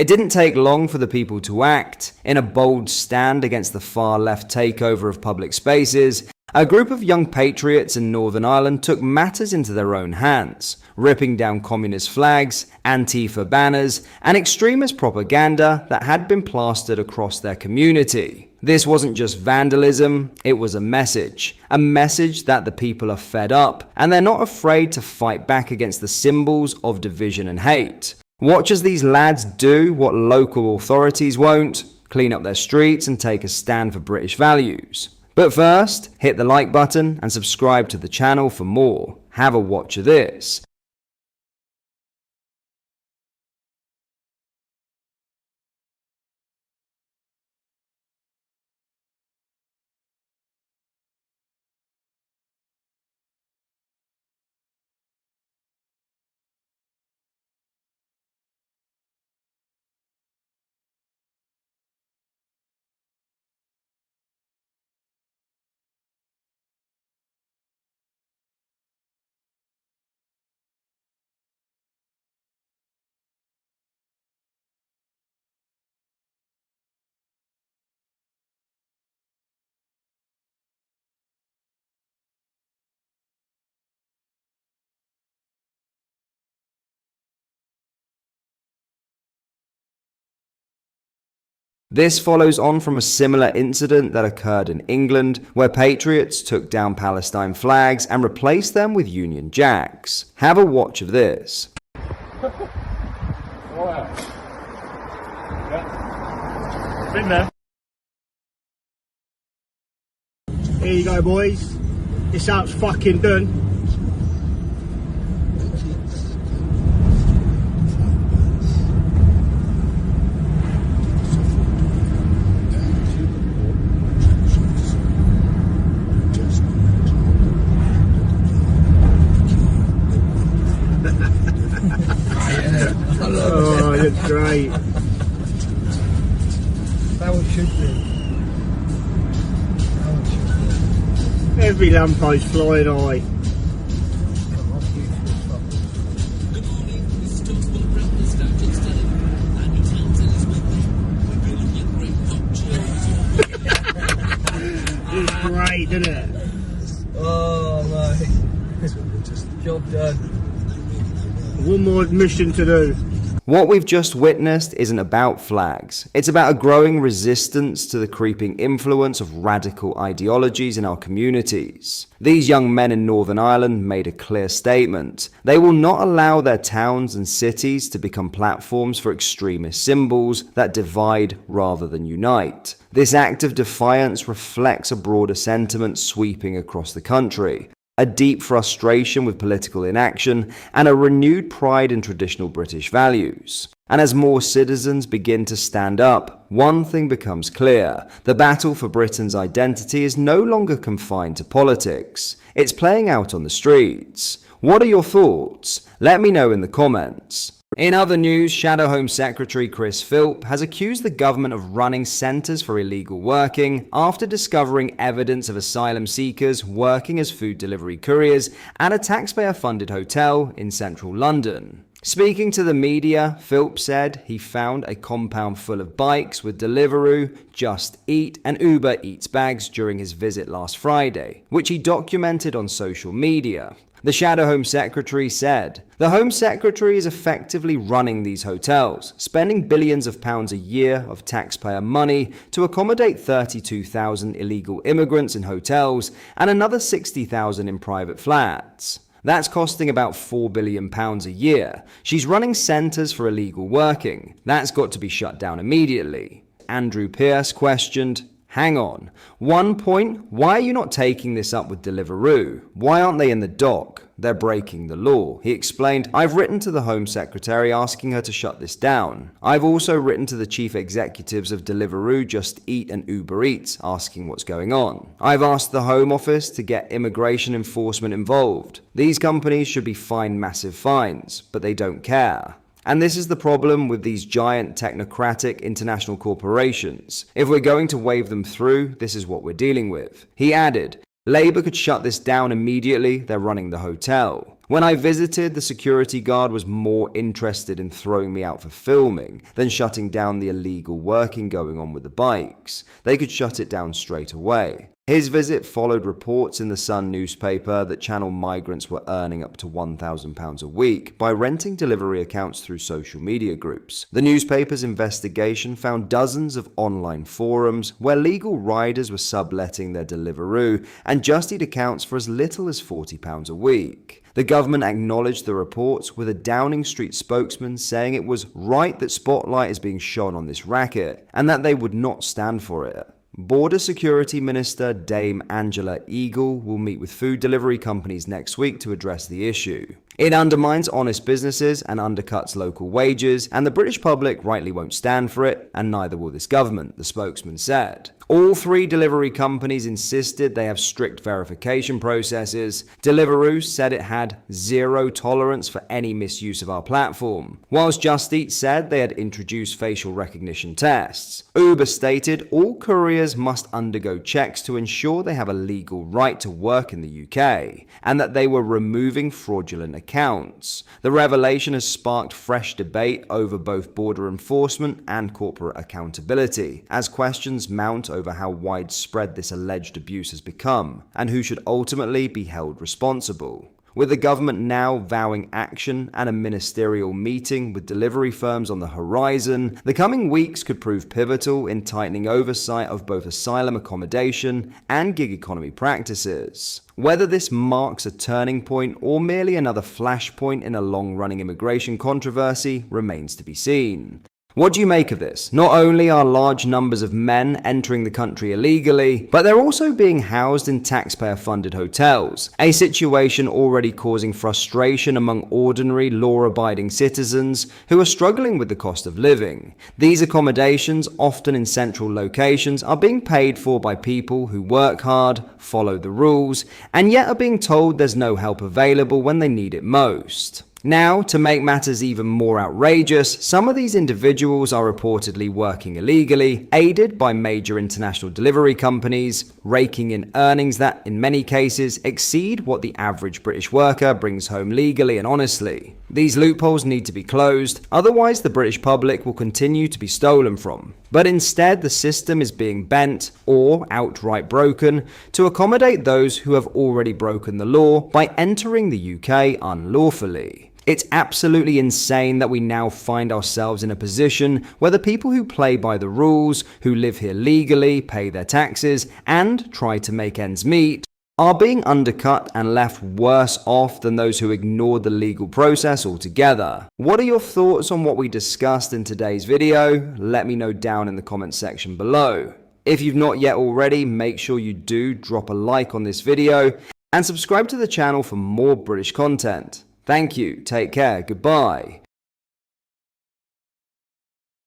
It didn't take long for the people to act. In a bold stand against the far-left takeover of public spaces, a group of young patriots in Northern Ireland took matters into their own hands, ripping down communist flags, Antifa banners, and extremist propaganda that had been plastered across their community. This wasn't just vandalism, it was a message that the people are fed up, and they're not afraid to fight back against the symbols of division and hate. Watch as these lads do what local authorities won't: clean up their streets and take a stand for British values. But first, hit the like button and subscribe to the channel for more. Have a watch of this. This follows on from a similar incident that occurred in England, where patriots took down Palestine flags and replaced them with Union Jacks. Have a watch of this. Yeah. Been there. Here you go, boys. This out's fucking done. Oh, that's great. That one should be. Every lamppost flying high. It's great, isn't it? Oh, mate. Job done. One more mission to do. What we've just witnessed isn't about flags. It's about a growing resistance to the creeping influence of radical ideologies in our communities. These young men in Northern Ireland made a clear statement. They will not allow their towns and cities to become platforms for extremist symbols that divide rather than unite. This act of defiance reflects a broader sentiment sweeping across the country: a deep frustration with political inaction, and a renewed pride in traditional British values. And as more citizens begin to stand up, one thing becomes clear: the battle for Britain's identity is no longer confined to politics. It's playing out on the streets. What are your thoughts? Let me know in the comments. In other news, Shadow Home Secretary Chris Philp has accused the government of running centres for illegal working after discovering evidence of asylum seekers working as food delivery couriers at a taxpayer-funded hotel in central London. Speaking to the media, Philp said he found a compound full of bikes with Deliveroo, Just Eat and Uber Eats bags during his visit last Friday, which he documented on social media. The Shadow Home Secretary said, "The Home Secretary is effectively running these hotels, spending billions of pounds a year of taxpayer money to accommodate 32,000 illegal immigrants in hotels and another 60,000 in private flats. That's costing about £4 billion a year. She's running centres for illegal working. That's got to be shut down immediately." Andrew Pearce questioned, "Hang on. One point, why are you not taking this up with Deliveroo? Why aren't they in the dock? They're breaking the law." He explained, "I've written to the Home Secretary asking her to shut this down. I've also written to the chief executives of Deliveroo, Just Eat and Uber Eats asking what's going on. I've asked the Home Office to get immigration enforcement involved. These companies should be fined massive fines, but they don't care. And this is the problem with these giant technocratic international corporations. If we're going to wave them through, this is what we're dealing with." He added, "Labour could shut this down immediately, they're running the hotel. When I visited, the security guard was more interested in throwing me out for filming than shutting down the illegal working going on with the bikes. They could shut it down straight away. His visit followed reports in the Sun newspaper that Channel migrants were earning up to £1,000 a week by renting delivery accounts through social media groups. The newspaper's investigation found dozens of online forums where legal riders were subletting their Deliveroo and Just Eat accounts for as little as £40 a week. The government acknowledged the reports, with a Downing Street spokesman saying it was right that spotlight is being shone on this racket and that they would not stand for it. Border Security Minister Dame Angela Eagle will meet with food delivery companies next week to address the issue. It undermines honest businesses and undercuts local wages, and the British public rightly won't stand for it, and neither will this government, the spokesman said. All three delivery companies insisted they have strict verification processes. Deliveroo said it had zero tolerance for any misuse of our platform, whilst Just Eat said they had introduced facial recognition tests. Uber stated all couriers must undergo checks to ensure they have a legal right to work in the UK, and that they were removing fraudulent accounts. The revelation has sparked fresh debate over both border enforcement and corporate accountability, as questions mount over how widespread this alleged abuse has become, and who should ultimately be held responsible. With the government now vowing action and a ministerial meeting with delivery firms on the horizon, the coming weeks could prove pivotal in tightening oversight of both asylum accommodation and gig economy practices. Whether this marks a turning point or merely another flashpoint in a long-running immigration controversy remains to be seen. What do you make of this? Not only are large numbers of men entering the country illegally, but they're also being housed in taxpayer-funded hotels, a situation already causing frustration among ordinary law-abiding citizens who are struggling with the cost of living. These accommodations, often in central locations, are being paid for by people who work hard, follow the rules, and yet are being told there's no help available when they need it most. Now, to make matters even more outrageous, some of these individuals are reportedly working illegally, aided by major international delivery companies, raking in earnings that, in many cases, exceed what the average British worker brings home legally and honestly. These loopholes need to be closed, otherwise the British public will continue to be stolen from. But instead, the system is being bent, or outright broken, to accommodate those who have already broken the law by entering the UK unlawfully. It's absolutely insane that we now find ourselves in a position where the people who play by the rules, who live here legally, pay their taxes, and try to make ends meet, are being undercut and left worse off than those who ignored the legal process altogether. What are your thoughts on what we discussed in today's video? Let me know down in the comments section below. If you've not yet already, make sure you do drop a like on this video and subscribe to the channel for more British content. Thank you, take care, goodbye.